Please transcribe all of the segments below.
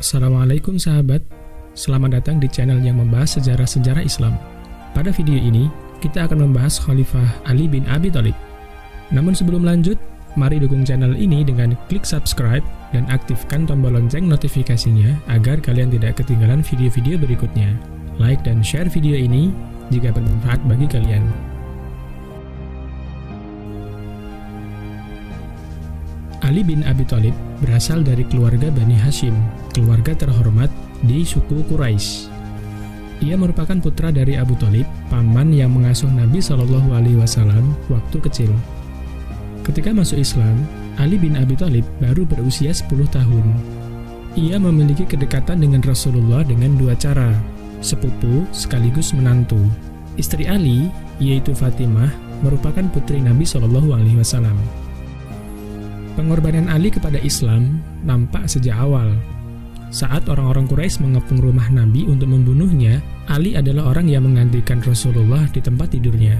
Assalamualaikum sahabat, selamat datang di channel yang membahas sejarah-sejarah Islam. Pada video ini, kita akan membahas Khalifah Ali bin Abi Thalib. Namun sebelum lanjut, mari dukung channel ini dengan klik subscribe dan aktifkan tombol lonceng notifikasinya agar kalian tidak ketinggalan video-video berikutnya. Like dan share video ini jika bermanfaat bagi kalian. Ali bin Abi Thalib berasal dari keluarga Bani Hashim, keluarga terhormat di suku Quraisy. Ia merupakan putra dari Abu Thalib, paman yang mengasuh Nabi Shallallahu Alaihi Wasallam waktu kecil. Ketika masuk Islam, Ali bin Abi Thalib baru berusia 10 tahun. Ia memiliki kedekatan dengan Rasulullah dengan dua cara, sepupu sekaligus menantu. Istri Ali, yaitu Fatimah, merupakan putri Nabi Shallallahu Alaihi Wasallam. Pengorbanan Ali kepada Islam nampak sejak awal. Saat orang-orang Quraisy mengepung rumah Nabi untuk membunuhnya, Ali adalah orang yang menggantikan Rasulullah di tempat tidurnya.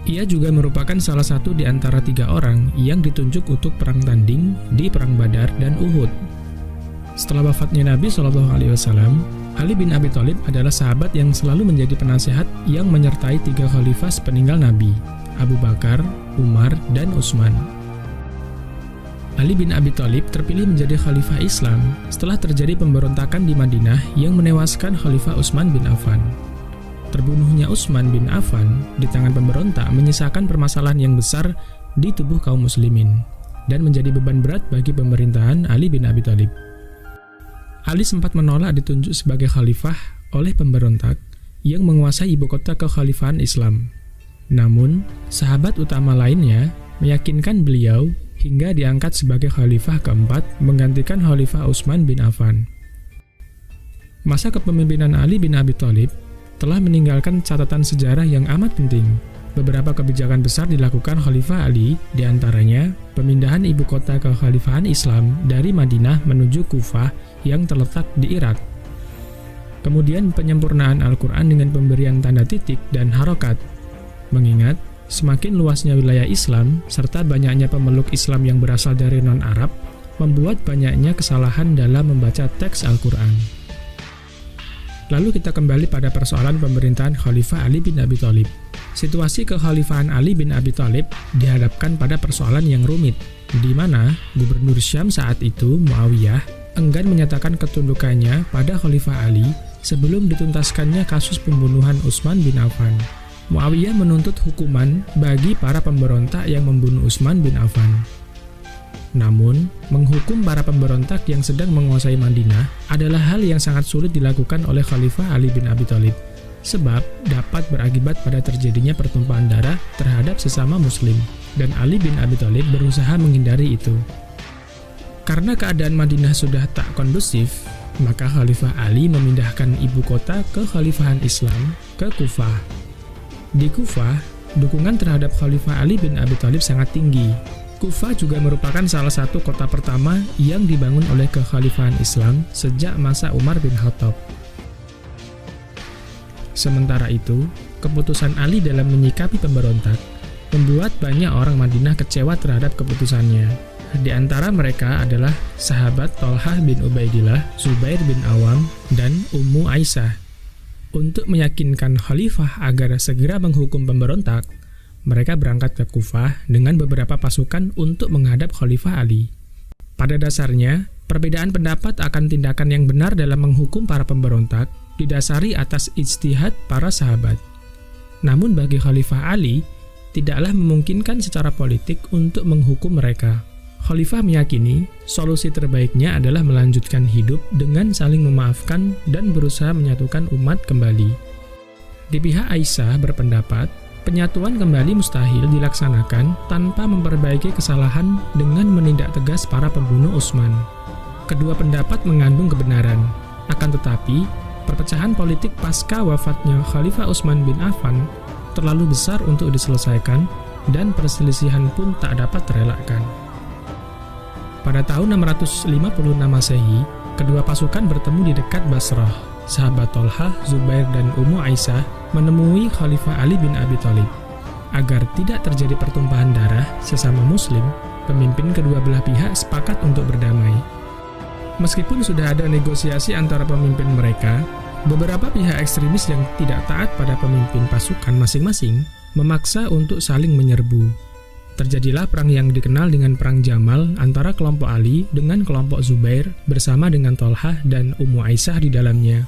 Ia juga merupakan salah satu di antara 3 orang yang ditunjuk untuk perang tanding di Perang Badar dan Uhud. Setelah wafatnya Nabi SAW, Ali bin Abi Thalib adalah sahabat yang selalu menjadi penasehat yang menyertai 3 khalifah sepeninggal Nabi, Abu Bakar, Umar, dan Utsman. Ali bin Abi Thalib terpilih menjadi khalifah Islam setelah terjadi pemberontakan di Madinah yang menewaskan Khalifah Utsman bin Affan. Terbunuhnya Utsman bin Affan di tangan pemberontak menyisakan permasalahan yang besar di tubuh kaum muslimin dan menjadi beban berat bagi pemerintahan Ali bin Abi Thalib. Ali sempat menolak ditunjuk sebagai khalifah oleh pemberontak yang menguasai ibu kota kekhalifahan Islam. Namun, sahabat utama lainnya meyakinkan beliau hingga diangkat sebagai khalifah keempat menggantikan Khalifah Utsman bin Affan. Masa kepemimpinan Ali bin Abi Thalib telah meninggalkan catatan sejarah yang amat penting. Beberapa kebijakan besar dilakukan Khalifah Ali, diantaranya pemindahan ibu kota kekhalifahan Islam dari Madinah menuju Kufah yang terletak di Irak. Kemudian penyempurnaan Al-Quran dengan pemberian tanda titik dan harokat. Mengingat semakin luasnya wilayah Islam serta banyaknya pemeluk Islam yang berasal dari non-Arab membuat banyaknya kesalahan dalam membaca teks Al-Quran. Lalu kita kembali pada persoalan pemerintahan Khalifah Ali bin Abi Thalib. Situasi kekhalifahan Ali bin Abi Thalib dihadapkan pada persoalan yang rumit, di mana Gubernur Syam saat itu, Muawiyah, enggan menyatakan ketundukannya pada Khalifah Ali sebelum dituntaskannya kasus pembunuhan Utsman bin Affan. Muawiyah menuntut hukuman bagi para pemberontak yang membunuh Utsman bin Affan. Namun, menghukum para pemberontak yang sedang menguasai Madinah adalah hal yang sangat sulit dilakukan oleh Khalifah Ali bin Abi Thalib, sebab dapat berakibat pada terjadinya pertumpahan darah terhadap sesama muslim, dan Ali bin Abi Thalib berusaha menghindari itu. Karena keadaan Madinah sudah tak kondusif, maka Khalifah Ali memindahkan ibu kota kekhalifahan Islam ke Kufah. Di Kufah, dukungan terhadap Khalifah Ali bin Abi Thalib sangat tinggi. Kufah juga merupakan salah satu kota pertama yang dibangun oleh kekhalifahan Islam sejak masa Umar bin Khattab. Sementara itu, keputusan Ali dalam menyikapi pemberontak membuat banyak orang Madinah kecewa terhadap keputusannya. Di antara mereka adalah sahabat Thalhah bin Ubaidillah, Zubair bin Awam, dan Ummu Aisyah. Untuk meyakinkan khalifah agar segera menghukum pemberontak, mereka berangkat ke Kufah dengan beberapa pasukan untuk menghadap Khalifah Ali. Pada dasarnya, perbedaan pendapat akan tindakan yang benar dalam menghukum para pemberontak didasari atas ijtihad para sahabat. Namun bagi Khalifah Ali, tidaklah memungkinkan secara politik untuk menghukum mereka. Khalifah meyakini solusi terbaiknya adalah melanjutkan hidup dengan saling memaafkan dan berusaha menyatukan umat kembali. Di pihak Aisyah berpendapat, penyatuan kembali mustahil dilaksanakan tanpa memperbaiki kesalahan dengan menindak tegas para pembunuh Utsman. Kedua pendapat mengandung kebenaran, akan tetapi perpecahan politik pasca wafatnya Khalifah Utsman bin Affan terlalu besar untuk diselesaikan dan perselisihan pun tak dapat terelakkan. Pada tahun 656 Masehi, kedua pasukan bertemu di dekat Basrah. Sahabat Thalhah, Zubair, dan Ummu Aisyah menemui Khalifah Ali bin Abi Thalib. Agar tidak terjadi pertumpahan darah sesama muslim, pemimpin kedua belah pihak sepakat untuk berdamai. Meskipun sudah ada negosiasi antara pemimpin mereka, beberapa pihak ekstremis yang tidak taat pada pemimpin pasukan masing-masing memaksa untuk saling menyerbu. Terjadilah perang yang dikenal dengan Perang Jamal antara kelompok Ali dengan kelompok Zubair bersama dengan Tolhah dan Ummu Aisyah di dalamnya.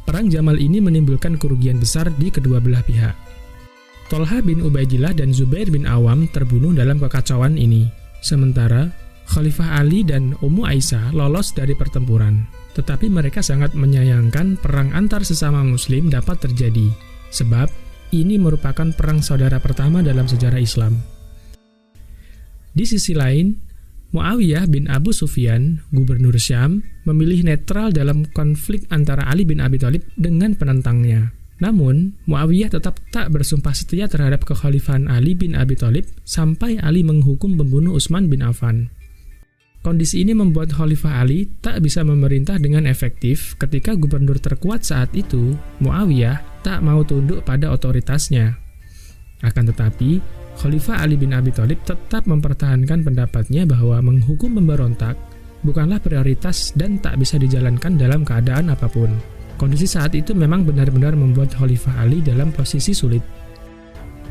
Perang Jamal ini menimbulkan kerugian besar di kedua belah pihak. Tolhah bin Ubaidillah dan Zubair bin Awam terbunuh dalam kekacauan ini. Sementara Khalifah Ali dan Ummu Aisyah lolos dari pertempuran. Tetapi mereka sangat menyayangkan perang antar sesama muslim dapat terjadi, sebab ini merupakan perang saudara pertama dalam sejarah Islam. Di sisi lain, Muawiyah bin Abu Sufyan, gubernur Syam, memilih netral dalam konflik antara Ali bin Abi Thalib dengan penentangnya. Namun, Muawiyah tetap tak bersumpah setia terhadap kekhalifahan Ali bin Abi Thalib sampai Ali menghukum pembunuh Utsman bin Affan. Kondisi ini membuat Khalifah Ali tak bisa memerintah dengan efektif ketika gubernur terkuat saat itu, Muawiyah, tak mau tunduk pada otoritasnya. Akan tetapi, Khalifah Ali bin Abi Thalib tetap mempertahankan pendapatnya bahwa menghukum pemberontak bukanlah prioritas dan tak bisa dijalankan dalam keadaan apapun. Kondisi saat itu memang benar-benar membuat Khalifah Ali dalam posisi sulit.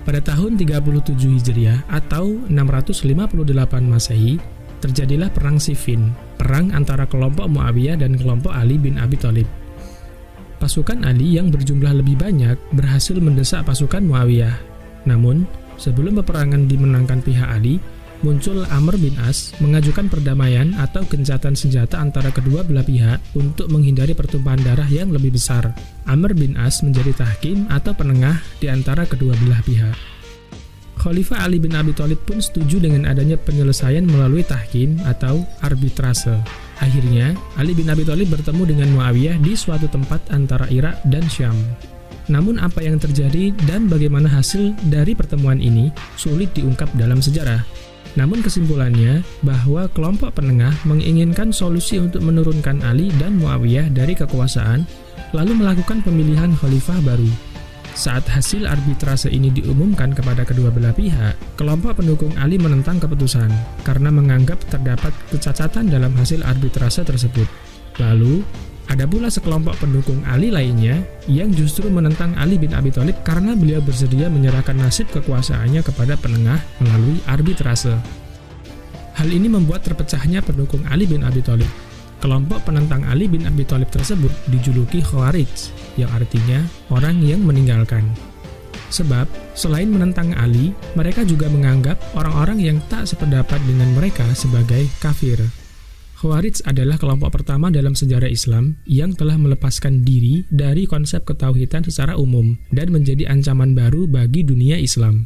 Pada tahun 37 Hijriah atau 658 Masehi, terjadilah Perang Siffin, perang antara kelompok Muawiyah dan kelompok Ali bin Abi Thalib. Pasukan Ali yang berjumlah lebih banyak berhasil mendesak pasukan Muawiyah. Namun, sebelum peperangan dimenangkan pihak Ali, muncul Amr bin As mengajukan perdamaian atau gencatan senjata antara kedua belah pihak untuk menghindari pertumpahan darah yang lebih besar. Amr bin As menjadi tahkim atau penengah di antara kedua belah pihak. Khalifah Ali bin Abi Thalib pun setuju dengan adanya penyelesaian melalui tahkim atau arbitrase. Akhirnya, Ali bin Abi Thalib bertemu dengan Muawiyah di suatu tempat antara Irak dan Syam. Namun apa yang terjadi dan bagaimana hasil dari pertemuan ini sulit diungkap dalam sejarah. Namun kesimpulannya bahwa kelompok penengah menginginkan solusi untuk menurunkan Ali dan Muawiyah dari kekuasaan, lalu melakukan pemilihan khalifah baru. Saat hasil arbitrase ini diumumkan kepada kedua belah pihak, kelompok pendukung Ali menentang keputusan karena menganggap terdapat kecacatan dalam hasil arbitrase tersebut. Lalu, ada pula sekelompok pendukung Ali lainnya yang justru menentang Ali bin Abi Thalib karena beliau bersedia menyerahkan nasib kekuasaannya kepada penengah melalui arbitrase. Hal ini membuat terpecahnya pendukung Ali bin Abi Thalib. Kelompok penentang Ali bin Abi Thalib tersebut dijuluki Khawarij, yang artinya orang yang meninggalkan. Sebab, selain menentang Ali, mereka juga menganggap orang-orang yang tak sependapat dengan mereka sebagai kafir. Khawarij adalah kelompok pertama dalam sejarah Islam yang telah melepaskan diri dari konsep ketauhidan secara umum dan menjadi ancaman baru bagi dunia Islam.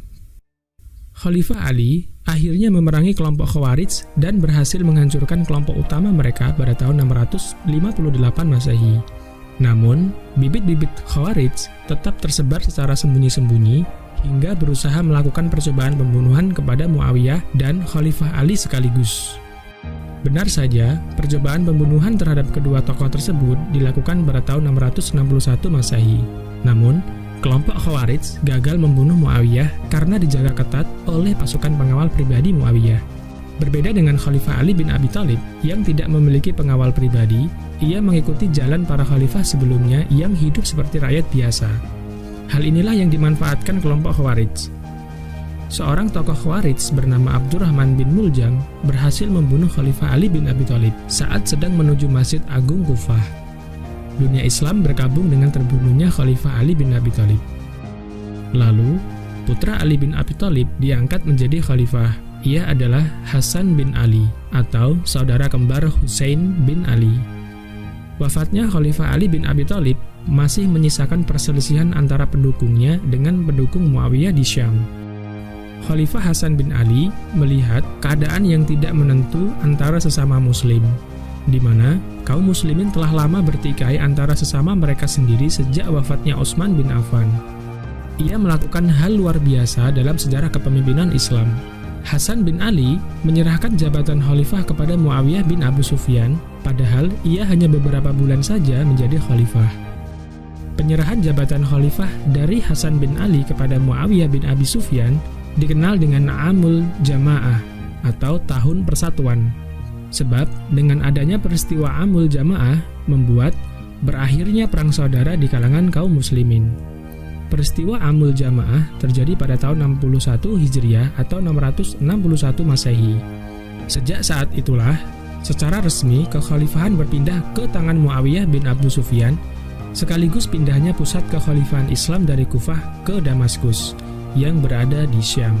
Khalifah Ali akhirnya memerangi kelompok Khawarij dan berhasil menghancurkan kelompok utama mereka pada tahun 658 Masehi. Namun, bibit-bibit Khawarij tetap tersebar secara sembunyi-sembunyi hingga berusaha melakukan percobaan pembunuhan kepada Muawiyah dan Khalifah Ali sekaligus. Benar saja, percobaan pembunuhan terhadap kedua tokoh tersebut dilakukan pada tahun 661 Masehi. Namun, kelompok Khawarij gagal membunuh Muawiyah karena dijaga ketat oleh pasukan pengawal pribadi Muawiyah. Berbeda dengan Khalifah Ali bin Abi Thalib yang tidak memiliki pengawal pribadi, ia mengikuti jalan para khalifah sebelumnya yang hidup seperti rakyat biasa. Hal inilah yang dimanfaatkan kelompok Khawarij. Seorang tokoh Khawarij bernama Abdurrahman bin Muljam berhasil membunuh Khalifah Ali bin Abi Thalib saat sedang menuju Masjid Agung Kufah. Dunia Islam berkabung dengan terbunuhnya Khalifah Ali bin Abi Thalib. Lalu, putra Ali bin Abi Thalib diangkat menjadi khalifah. Ia adalah Hasan bin Ali atau saudara kembar Husain bin Ali. Wafatnya Khalifah Ali bin Abi Thalib masih menyisakan perselisihan antara pendukungnya dengan pendukung Muawiyah di Syam. Khalifah Hasan bin Ali melihat keadaan yang tidak menentu antara sesama muslim, di mana kaum muslimin telah lama bertikai antara sesama mereka sendiri sejak wafatnya Utsman bin Affan. Ia melakukan hal luar biasa dalam sejarah kepemimpinan Islam. Hasan bin Ali menyerahkan jabatan khalifah kepada Muawiyah bin Abu Sufyan, padahal ia hanya beberapa bulan saja menjadi khalifah. Penyerahan jabatan khalifah dari Hasan bin Ali kepada Muawiyah bin Abi Sufyan dikenal dengan Amul Jamaah atau Tahun Persatuan. Sebab dengan adanya peristiwa Amul Jamaah membuat berakhirnya perang saudara di kalangan kaum muslimin. Peristiwa Amul Jamaah terjadi pada tahun 61 Hijriah atau 661 Masehi. Sejak saat itulah, secara resmi kekhalifahan berpindah ke tangan Muawiyah bin Abu Sufyan, sekaligus pindahnya pusat kekhalifahan Islam dari Kufah ke Damaskus yang berada di Syam.